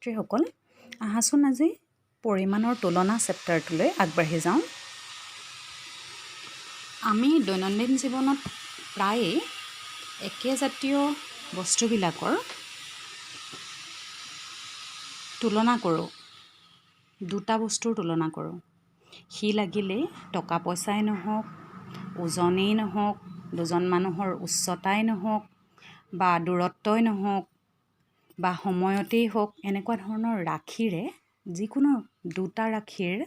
ছাত্ৰীসকল আহাচোন আজি পৰিমাণৰ তুলনা চেপ্টাৰটোলৈ আগবাঢ়ি যাওঁ। আমি দৈনন্দিন জীৱনত প্ৰায়ে একেজাতীয় বস্তুবিলাকৰ তুলনা কৰোঁ। দুটা বস্তুৰ তুলনা কৰোঁ। সি লাগিলে টকা পইচাই নহওক, ওজনেই নহওক, দুজন মানুহৰ উচ্চতাই নহওক বা দূৰত্বই নহওক বা সময়তেই হওক, এনেকুৱা ধৰণৰ ৰাশিৰে যিকোনো দুটা ৰাশিৰ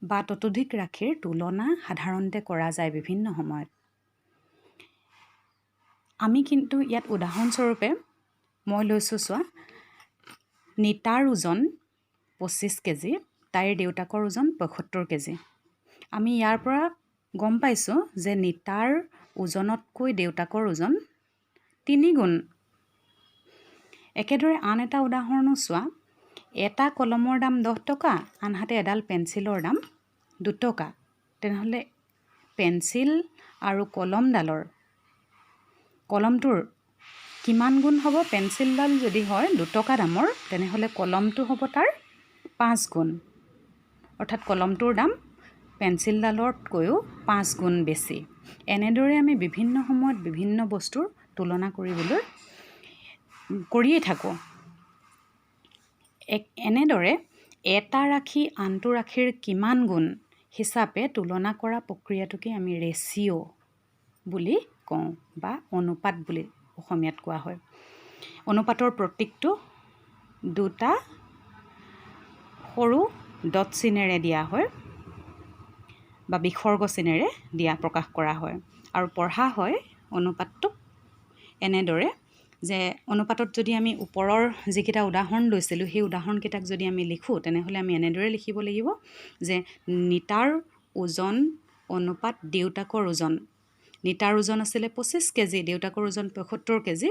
বা ততোধিক ৰাশিৰ তুলনা সাধাৰণতে কৰা যায় বিভিন্ন সময়ত। আমি কিন্তু ইয়াত উদাহৰণস্বৰূপে মই লৈছোঁ চোৱা, নিতাৰ ওজন 25 কেজি, তাইৰ দেউতাকৰ ওজন 75 কেজি। আমি ইয়াৰ পৰা গম পাইছোঁ যে নিতাৰ ওজনতকৈ দেউতাকৰ ওজন 3 গুণ। একেদৰে আন এটা উদাহৰণো চোৱা, এটা কলমৰ দাম 10 টকা, আনহাতে এডাল পেঞ্চিলৰ দাম 2 টকা। তেনেহ'লে পেঞ্চিল আৰু কলমটোৰ কিমান গুণ হ'ব? পেঞ্চিলডাল যদি হয় 2 টকা দামৰ, তেনেহ'লে কলমটো হ'ব তাৰ 5 গুণ। অৰ্থাৎ কলমটোৰ দাম পেঞ্চিলডালতকৈও 5 গুণ বেছি। এনেদৰে আমি বিভিন্ন সময়ত বিভিন্ন বস্তুৰ তুলনা কৰিয়েই থাকোঁ। এনেদৰে এটা ৰাশি আনটো ৰাশিৰ কিমান গুণ হিচাপে তুলনা কৰা প্ৰক্ৰিয়াটোকে আমি ৰেচিঅ' বুলি কওঁ বা অনুপাত বুলি অসমীয়াত কোৱা হয়। অনুপাতৰ প্ৰতীকটো দুটা সৰু ডট চিনেৰে দিয়া হয় বা বিসৰ্গ চিনেৰে প্ৰকাশ কৰা হয় আৰু পঢ়া হয় অনুপাতটোক এনেদৰে যে অনুপাতত যদি আমি ওপৰৰ যিকেইটা উদাহৰণ লৈছিলোঁ সেই উদাহৰণকেইটাক যদি আমি লিখোঁ, তেনেহ'লে আমি এনেদৰে লিখিব লাগিব যে নিতাৰ ওজন অনুপাত দেউতাকৰ ওজন। নিতাৰ ওজন আছিলে 25 কেজি, দেউতাকৰ ওজন 75 কেজি।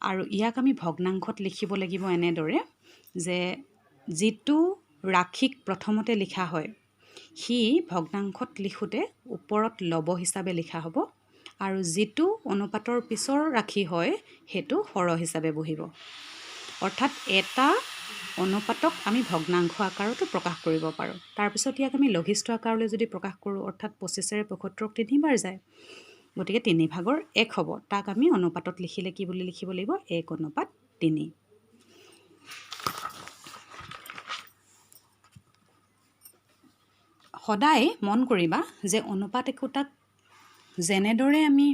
আৰু ইয়াক আমি ভগ্নাংশত লিখিব লাগিব এনেদৰে যে যিটো ৰাশিক প্ৰথমতে লিখা হয় সি ভগ্নাংশত লিখোঁতে ওপৰত লব হিচাপে লিখা হ'ব, আৰু যিটো অনুপাতৰ পিছৰ ৰাশি হয় সেইটো হৰ হিচাপে বহিব। অৰ্থাৎ এটা অনুপাতক আমি ভগ্নাংশ আকাৰতো প্ৰকাশ কৰিব পাৰোঁ। তাৰপিছত ইয়াক আমি লঘিষ্ঠ আকাৰলৈ যদি প্ৰকাশ কৰোঁ, অৰ্থাৎ 25ৰে 75ক 3 বাৰ যায়, গতিকে 3/1 হ'ব। তাক আমি অনুপাতত লিখিলে কি বুলি লিখিব লাগিব? 1:3। সদায় মন কৰিবা যে অনুপাত একোটাক যেনেদৰে আমি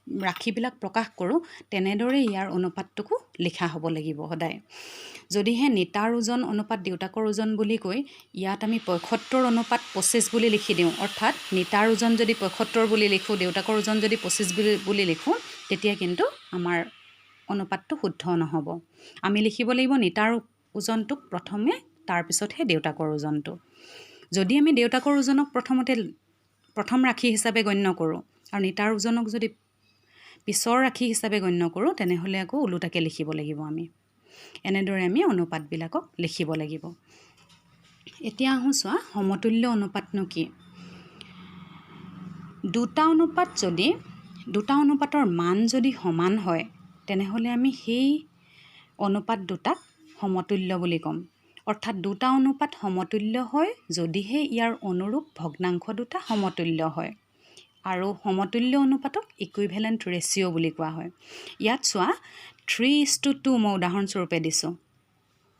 ৰাশিবিলাক প্ৰকাশ কৰোঁ তেনেদৰে ইয়াৰ অনুপাতটোকো লিখা হ'ব লাগিব সদায়। যদিহে নিতাৰ ওজন অনুপাত দেউতাকৰ ওজন বুলি কৈ ইয়াত আমি 75 অনুপাত 25 বুলি লিখি দিওঁ, অৰ্থাৎ নিতাৰ ওজন যদি 75 বুলি লিখোঁ, দেউতাকৰ ওজন যদি 25 বুলি লিখোঁ, তেতিয়া কিন্তু আমাৰ অনুপাতটো শুদ্ধ নহ'ব। আমি লিখিব লাগিব নিতাৰ ওজনটোক প্ৰথমে, তাৰপিছতহে দেউতাকৰ ওজনটো। যদি আমি দেউতাকৰ ওজনক প্ৰথম ৰাশি হিচাপে গণ্য কৰোঁ আৰু নিতাৰ ওজনক যদি পিছৰ ৰাশি হিচাপে গণ্য কৰোঁ, তেনেহ'লে আকৌ ওলোটাকৈ লিখিব লাগিব আমি। এনেদৰে আমি অনুপাতবিলাকক লিখিব লাগিব। এতিয়া আহোঁ চোৱা, সমতুল্য অনুপাতনো কি? দুটা অনুপাতৰ মান যদি সমান হয়, তেনেহ'লে আমি সেই অনুপাত দুটাক সমতুল্য বুলি ক'ম। অৰ্থাৎ দুটা অনুপাত সমতুল্য হয় যদিহে ইয়াৰ অনুৰূপ ভগ্নাংশ দুটা সমতুল্য হয়, আৰু সমতুল্য অনুপাতক ইকুইভেলেণ্ট ৰেচিঅ' বুলি কোৱা হয়। ইয়াত চোৱা 3:2 মই উদাহৰণস্বৰূপে দিছোঁ।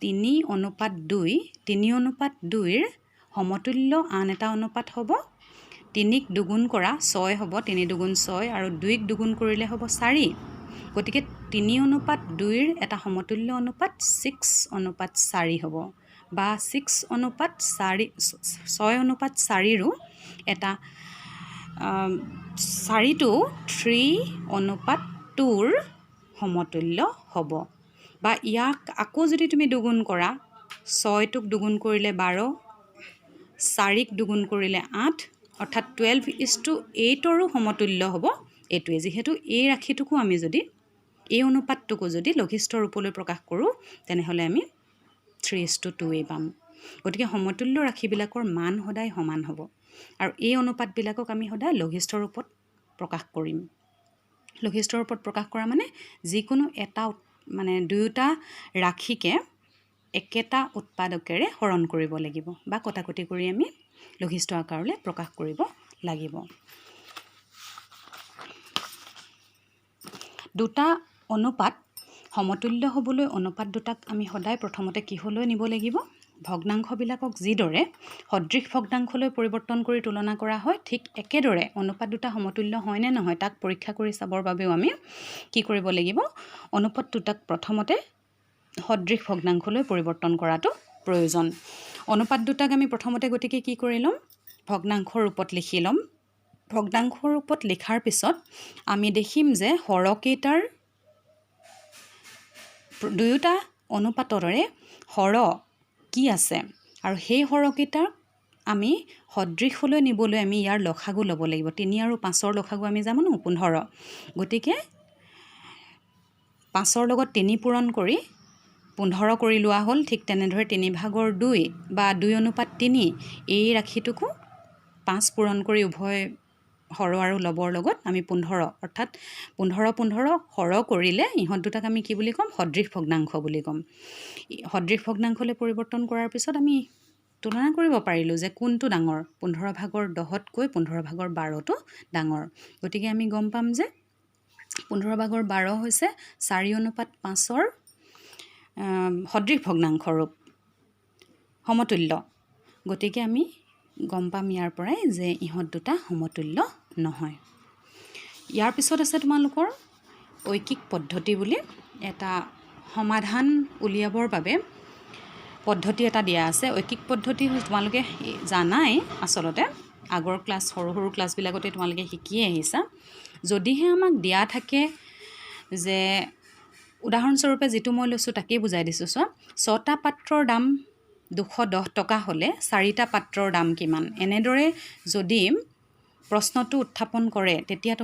3:2ৰ সমতুল্য আন এটা অনুপাত হ'ব 3ক দুগুণ কৰা 6 হ'ব, 3 দুগুণ 6, আৰু 2ক দুগুণ কৰিলে হ'ব 4। গতিকে 3:2ৰ এটা সমতুল্য অনুপাত 6:4 হ'ব, বা 6:4ৰো এটা 4টো 3:2ৰ সমতুল্য হ'ব। বা ইয়াক আকৌ যদি তুমি দুগুণ কৰা, 6টোক দুগুণ কৰিলে 12, 4ক দুগুণ কৰিলে 8, অৰ্থাৎ 12:8ৰো সমতুল্য হ'ব এইটোৱে। যিহেতু এই ৰাশিটোকো আমি যদি, এই অনুপাতটোকো যদি লঘিষ্ঠ ৰূপলৈ প্ৰকাশ কৰোঁ, তেনেহ'লে আমি 3:2 পাম। গতিকে সমতুল্য ৰাশিবিলাকৰ মান সদায় সমান হ'ব, আৰু এই অনুপাতবিলাকক আমি সদায় লঘিষ্ঠ ৰূপত প্ৰকাশ কৰিম। লঘিষ্ঠ ৰূপত প্ৰকাশ কৰা মানে যিকোনো এটা দুয়োটা ৰাশিকে একেটা উৎপাদকেৰে হৰণ কৰিব লাগিব বা কটাকটি কৰি আমি লঘিষ্ঠ আকাৰলৈ প্ৰকাশ কৰিব লাগিব। দুটা অনুপাত সমতুল্য হ'বলৈ অনুপাত দুটাক আমি সদায় প্ৰথমতে কিহলৈ নিব লাগিব? ভগ্নাংশবিলাকক যিদৰে সদৃশ ভগ্নাংশলৈ পৰিৱৰ্তন কৰি তুলনা কৰা হয়, ঠিক একেদৰে অনুপাত দুটা সমতুল্য হয় নে নহয় তাক পৰীক্ষা কৰি চাবৰ বাবেও আমি কি কৰিব লাগিব? অনুপাত দুটাক প্ৰথমতে সদৃশ ভগ্নাংশলৈ পৰিৱৰ্তন কৰাটো প্ৰয়োজন। অনুপাত দুটাক আমি প্ৰথমতে গতিকে কি কৰি ল'ম? ভগ্নাংশৰ ৰূপত লিখি ল'ম। ভগ্নাংশৰ ৰূপত লিখাৰ পিছত আমি দেখিম যে হৰকেইটাৰ দুয়োটা অনুপাতৰে হৰ কি আছে আৰু সেই হৰকেইটাক আমি সদৃশলৈ নিবলৈ আমি ইয়াৰ লসাগু ল'ব লাগিব। 3 আৰু 5ৰ লসাগু আমি জানো 15। গতিকে 5ৰ লগত 3 পূৰণ কৰি 15 কৰি লোৱা হ'ল। ঠিক তেনেদৰে 3/2 বা 2:3 এই ৰাশিটোকো 5 পূৰণ কৰি উভয় হৰ আৰু লবৰ লগত আমি 15 অৰ্থাৎ 15 হৰ কৰিলে ইহঁত দুটাক আমি কি বুলি ক'ম? সদৃশ ভগ্নাংশ বুলি ক'ম। সদৃশ ভগ্নাংশলৈ পৰিৱৰ্তন কৰাৰ পিছত আমি তুলনা কৰিব পাৰিলোঁ যে কোনটো ডাঙৰ? 15/10তকৈ 15/12টো ডাঙৰ। গতিকে আমি গম পাম যে 15/12 হৈছে 4:5ৰ সদৃশ ভগ্নাংশ ৰূপ সমতুল্য। গতিকে আমি গম পাম ইয়াৰ পৰাই যে ইহঁত দুটা সমতুল্য নহয়। ইয়াৰ পিছত আছে তোমালোকৰ ঐকিক পদ্ধতি বুলি এটা সমাধান উলিয়াবৰ বাবে পদ্ধতি এটা দিয়া আছে। ঐকিক পদ্ধতি তোমালোকে জানাই, আচলতে আগৰ ক্লাছ সৰু সৰু ক্লাছবিলাকতে তোমালোকে শিকিয়ে আহিছা। যদিহে আমাক দিয়া থাকে যে উদাহৰণস্বৰূপে যিটো মই লৈছোঁ তাকেই বুজাই দিছোঁ। 6টা পাত্ৰৰ দাম 210 টকা হ'লে 4টা পাত্ৰৰ দাম কিমান? এনেদৰে যদি প্ৰশ্নটো উত্থাপন কৰে তেতিয়া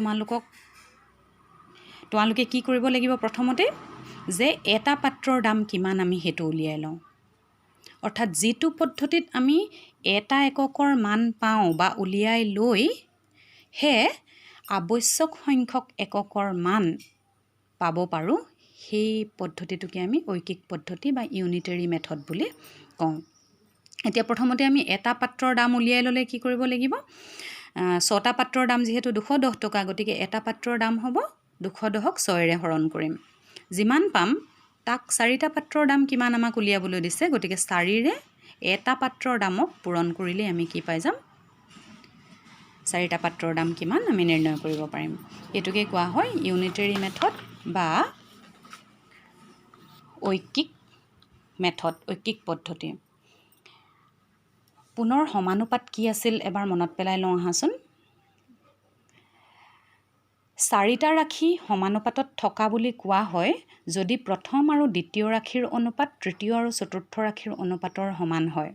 তোমালোকে কি কৰিব লাগিব? প্ৰথমতে যে এটা পাত্ৰৰ দাম কিমান আমি সেইটো উলিয়াই লওঁ। অৰ্থাৎ যিটো পদ্ধতিত আমি এটা এককৰ মান পাওঁ বা উলিয়াই লৈ হে আৱশ্যক সংখ্যক এককৰ মান পাব পাৰোঁ, সেই পদ্ধতিটোকে আমি ঐকিক পদ্ধতি বা ইউনিটেৰী মেথড বুলি কওঁ। এতিয়া প্ৰথমতে আমি এটা পাত্ৰৰ দাম উলিয়াই ল'লে কি কৰিব লাগিব? 6টা পাত্ৰৰ দাম যিহেতু 210 টকা, গতিকে এটা পাত্ৰৰ দাম হ'ব 210ক 6ৰে হৰণ কৰিম। যিমান পাম তাক 4টা পাত্ৰৰ দাম কিমান আমাক উলিয়াবলৈ দিছে। গতিকে 4ৰে এটা পাত্ৰৰ দামক পূৰণ কৰিলে আমি কি পাই যাম? 4টা পাত্ৰৰ দাম কিমান আমি নিৰ্ণয় কৰিব পাৰিম। এইটোকে কোৱা হয় ইউনিটেৰী মেথড বা ঐকিক মেথড, ঐকিক পদ্ধতি। পুনৰ সমানুপাত কি আছিল এবাৰ মনত পেলাই লওঁ আহাচোন। 4টা ৰাশি সমানুপাতত থকা বুলি কোৱা হয় যদি প্ৰথম আৰু দ্বিতীয় ৰাশিৰ অনুপাত তৃতীয় আৰু চতুৰ্থ ৰাশিৰ অনুপাতৰ সমান হয়।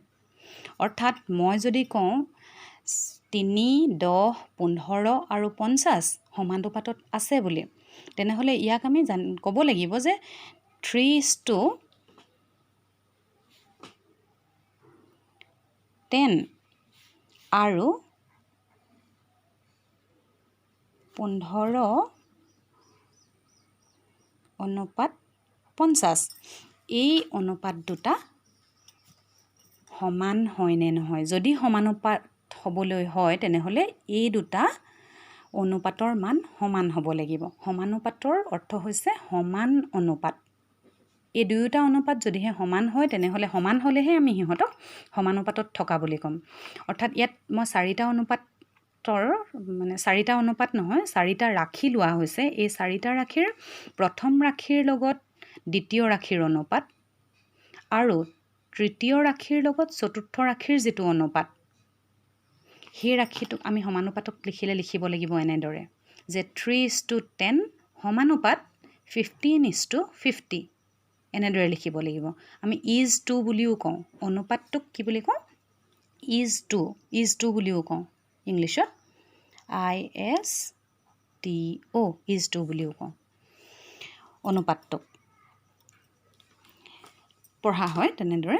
অৰ্থাৎ মই যদি কওঁ 3, 10, 15 আৰু 50 সমানুপাতত আছে বুলি, তেনেহ'লে ইয়াক আমি ক'ব লাগিব যে 3:10 আৰু 15:50 এই অনুপাত দুটা সমান হয় নে নহয়। যদি সমানুপাত হ'বলৈ হয় তেনেহ'লে এই দুটা অনুপাতৰ মান সমান হ'ব লাগিব। সমানুপাতৰ অৰ্থ হৈছে সমান অনুপাত। এই দুয়োটা অনুপাত যদিহে সমান হয় তেনেহ'লে সমান হ'লেহে আমি সিহঁতক সমানুপাতত থকা বুলি ক'ম। অৰ্থাৎ ইয়াত মই 4টা অনুপাত নহয় 4টা ৰাশি লোৱা হৈছে। এই 4টা ৰাশিৰ প্ৰথম ৰাশিৰ লগত দ্বিতীয় ৰাশিৰ অনুপাত আৰু তৃতীয় ৰাশিৰ লগত চতুৰ্থ ৰাশিৰ যিটো অনুপাত, সেই ৰাশিটোক আমি সমানুপাতত লিখিব লাগিব এনেদৰে যে 3:10 সমানুপাত 15:50 এনেদৰে লিখিব লাগিব। আমি is2 বুলিও কওঁ। অনুপাতটোক কি বুলি কওঁ? is2 বুলিও কওঁ ইংলিছত। is2 বুলিও কওঁ অনুপাতটোক। পঢ়া হয় তেনেদৰে।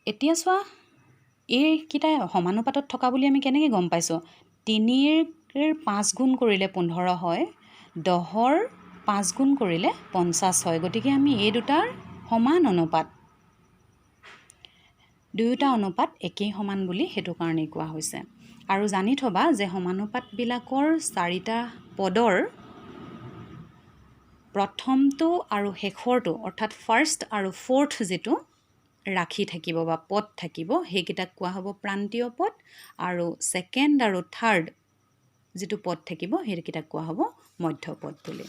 এতিয়া চোৱা এইকেইটা সমানুপাতত থকা বুলি আমি কেনেকৈ গম পাইছোঁ? 3ৰ 5 গুণ কৰিলে 15 হয়, 10ৰ 5 গুণ কৰিলে 50 হয়। গতিকে আমি এই দুটাৰ সমান অনুপাত, দুয়োটা অনুপাত একেই সমান বুলি সেইটো কাৰণেই কোৱা হৈছে। আৰু জানি থবা যে সমানুপাতবিলাকৰ 4টা পদৰ প্ৰথমটো আৰু শেষৰটো অৰ্থাৎ ফাৰ্ষ্ট আৰু ফ'ৰ্থ যিটো ৰাখি থাকিব বা পদ থাকিব সেইকেইটাক কোৱা হ'ব প্ৰান্তীয় পদ, আৰু ছেকেণ্ড আৰু থাৰ্ড যিটো পদ থাকিব সেইকেইটাক কোৱা হ'ব মধ্যপদ বুলি।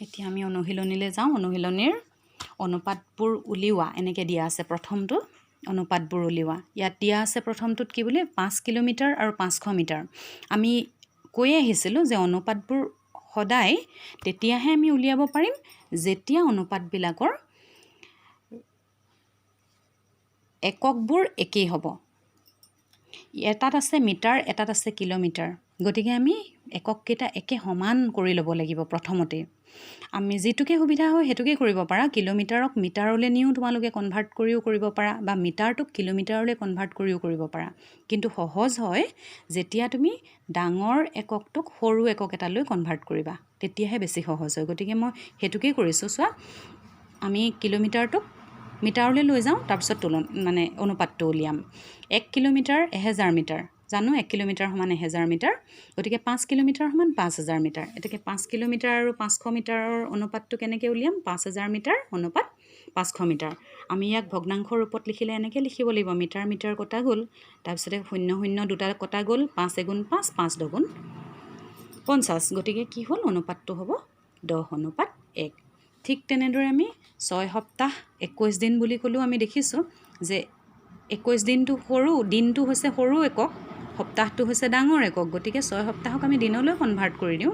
এতিয়া আমি অনুশীলনীলৈ যাওঁ। অনুশীলনীৰ অনুপাতবোৰ উলিওৱা এনেকৈ দিয়া আছে। প্ৰথমটো অনুপাতবোৰ উলিওৱা ইয়াত দিয়া আছে। প্ৰথমটোত কি বুলি 5 কিলোমিটাৰ আৰু 500 মিটাৰ। আমি কৈ আহিছিলোঁ যে অনুপাতবোৰ সদায় তেতিয়াহে আমি উলিয়াব পাৰিম যেতিয়া অনুপাতবিলাকৰ এককবোৰ একেই হ'ব। এটাত আছে মিটাৰ, এটাত আছে কিলোমিটাৰ। গতিকে আমি একককেইটা একে সমান কৰি ল'ব লাগিব প্ৰথমতে। আমি যিটোকে সুবিধা হয় সেইটোকে কৰিব পাৰা। কিলোমিটাৰক মিটাৰলৈ নিও তোমালোকে কনভাৰ্ট কৰিও কৰিব পাৰা, বা মিটাৰটোক কিলোমিটাৰলৈ কনভাৰ্ট কৰিও কৰিব পাৰা। কিন্তু সহজ হয় যেতিয়া তুমি ডাঙৰ এককটোক সৰু একক এটালৈ কনভাৰ্ট কৰিবা, তেতিয়াহে বেছি সহজ হয়। গতিকে মই সেইটোকেই কৰিছোঁ। চোৱা, আমি কিলোমিটাৰটোক মিটাৰলৈ লৈ যাওঁ, তাৰপিছত অনুপাতটো উলিয়াম। 1 কিলোমিটাৰ 1000 মিটাৰ। জানো 1 কিলোমিটাৰ সমান 1000 মিটাৰ। গতিকে 5 কিলোমিটাৰ সমান 5000 মিটাৰ। এতেকে 5 কিলোমিটাৰ আৰু 500 মিটাৰৰ অনুপাতটো কেনেকৈ উলিয়াম? 5000 মিটাৰ অনুপাত 500 মিটাৰ। আমি ইয়াক ভগ্নাংশৰ ৰূপত লিখিলে এনেকৈ লিখিব লাগিব। মিটাৰ মিটাৰ কটা গ'ল, তাৰপিছতে 0 0 দুটা কটা গ'ল, 5 এগুণ 5, 5 দুগুণ 50। গতিকে কি হ'ল? অনুপাতটো হ'ব 10:1। ঠিক তেনেদৰে আমি 6 সপ্তাহ 21 দিন বুলি ক'লেও আমি দেখিছোঁ যে 21 দিনটো সৰু, দিনটো হৈছে সৰু একক, সপ্তাহটো হৈছে ডাঙৰ একক। গতিকে 6 সপ্তাহক আমি দিনলৈ কনভাৰ্ট কৰি দিওঁ।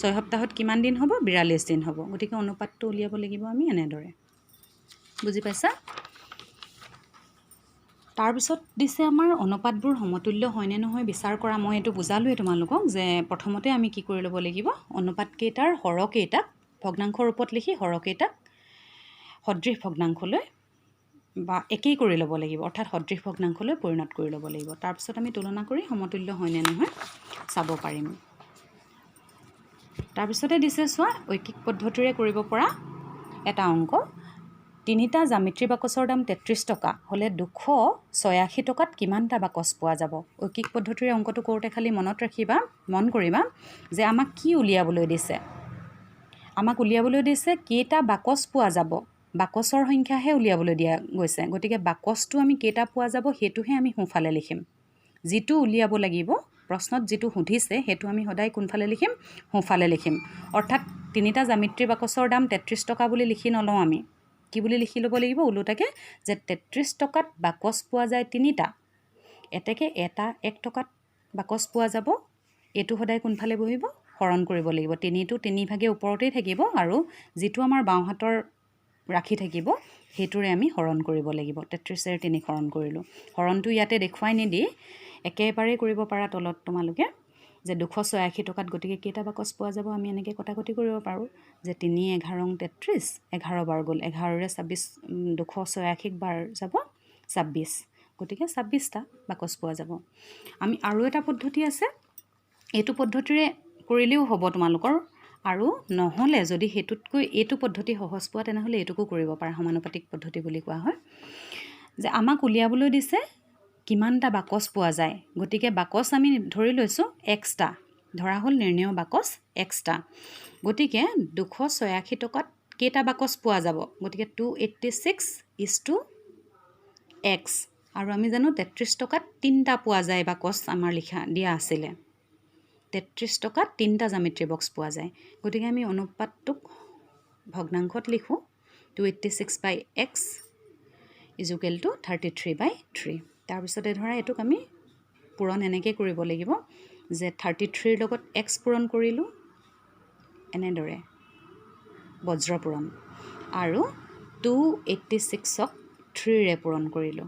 6 সপ্তাহত কিমান দিন হ'ব? 42 দিন হ'ব। গতিকে অনুপাতটো উলিয়াব লাগিব আমি এনেদৰে। বুজি পাইছা? তাৰপিছত দিছে আমাৰ অনুপাতবোৰ সমতুল্য হয়নে নহয় বিচাৰ কৰা। মই এইটো বুজালোৱে তোমালোকক যে প্ৰথমতে আমি কি কৰি ল'ব লাগিব, অনুপাতকেইটাৰ হৰকেইটাক ভগ্নাংশৰ ৰূপত লিখি হৰকেইটাক সদৃশ ভগ্নাংশলৈ বা একেই কৰি ল'ব লাগিব, অৰ্থাৎ সদৃশ ভগ্নাংশলৈ পৰিণত কৰি ল'ব লাগিব। তাৰপিছত আমি তুলনা কৰি সমতুল্য হয়নে নহয় চাব পাৰিম। তাৰপিছতে দিছে চোৱা, ঐকিক পদ্ধতিৰে কৰিব পৰা এটা অংক। 3টা জ্যামিতি বাকচৰ দাম 33 টকা হ'লে 286 টকাত কিমানটা বাকচ পোৱা যাব? ঐকিক পদ্ধতিৰে অংকটো কৰোঁতে খালি মন কৰিবা যে আমাক কি উলিয়াবলৈ দিছে। আমাক উলিয়াবলৈ দিছে কেইটা বাকচ পোৱা যাব, বাকচৰ সংখ্যাহে উলিয়াবলৈ দিয়া গৈছে। গতিকে বাকচটো আমি কেইটা পোৱা যাব সেইটোহে আমি সোঁফালে লিখিম। যিটো উলিয়াব লাগিব, প্ৰশ্নত যিটো সুধিছে সেইটো আমি সদায় কোনফালে লিখিম? সোঁফালে লিখিম। অৰ্থাৎ 3টা জ্যামিতি বাকচৰ দাম 33 টকা বুলি লিখি নলওঁ আমি। কি বুলি লিখি ল'ব লাগিব? ওলোটাকে যে 33 টকাত বাকচ পোৱা যায় 3টা, এতেকে 1 টকাত বাকচ পোৱা যাব। এইটো সদায় কোনফালে বহিব? হৰণ কৰিব লাগিব। 3টো 3 ভাগে ওপৰতেই থাকিব, আৰু যিটো আমাৰ বাওঁহাতৰ ৰাখি থাকিব সেইটোৰে আমি হৰণ কৰিব লাগিব। 33ৰে 3 হৰণ কৰিলোঁ। হৰণটো ইয়াতে দেখুৱাই নিদি একেবাৰে কৰিব পাৰা তলত তোমালোকে যে 286 টকাত গতিকে কেইটা বাকচ পোৱা যাব আমি এনেকৈ কটাকটি কৰিব পাৰোঁ যে 3 11 33, 11 বাৰ গ'ল, 11ৰে 26, 286 বাৰ যাব 26, গতিকে 26টা বাকচ পোৱা যাব। আমি আৰু এটা পদ্ধতি আছে, এইটো পদ্ধতিৰে কৰিলেও হ'ব তোমালোকৰ, আৰু নহ'লে যদি সেইটোতকৈ এইটো পদ্ধতি সহজ পোৱা তেনেহ'লে এইটোকো কৰিব পাৰা। সমানুপাতিক পদ্ধতি বুলি কোৱা হয়। যে আমাক উলিয়াবলৈ দিছে কিমানটা বাকচ পোৱা যায়। গতিকে বাকচ আমি ধৰি লৈছোঁ Xটা, ধৰা হ'ল নিৰ্ণেয় বাকচ Xটা। গতিকে 286 টকাত কেইটা বাকচ পোৱা যাব? গতিকে 286:X। আৰু আমি জানো 33 টকাত 3টা পোৱা যায় বাকচ আমাৰ দিয়া আছিলে। 33 টকাত 3টা জ্যামিতি বক্স পোৱা যায়। গতিকে আমি অনুপাতটোক ভগ্নাংশত লিখোঁ 286/X = 33/3। তাৰপিছতে ধৰা এইটোক আমি পূৰণ এনেকৈ কৰিব লাগিব যে 33ৰ লগত X পূৰণ কৰিলোঁ এনেদৰে বজ্ৰ পূৰণ, আৰু 286ক 3ৰে পূৰণ কৰিলোঁ।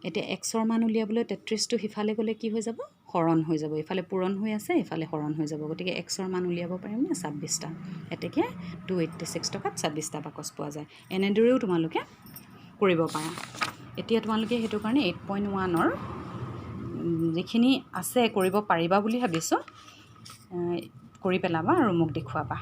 এতিয়া Xৰ মান উলিয়াবলৈ 33টো সিফালে গ'লে কি হৈ যাব? হৰণ হৈ যাব। ইফালে পূৰণ হৈ আছে, ইফালে হৰণ হৈ যাব। গতিকে Xৰ মান উলিয়াব পাৰিমনে? 26টা। এতেকে 286 টকাত 26টা বাকচ পোৱা যায়। এনেদৰেও তোমালোকে কৰিব পাৰা। এতিয়া তোমালোকে সেইটো কাৰণে 8.1ৰ যিখিনি আছে কৰিব পাৰিবা বুলি ভাবিছোঁ। কৰি পেলাবা আৰু মোক দেখুৱাবা।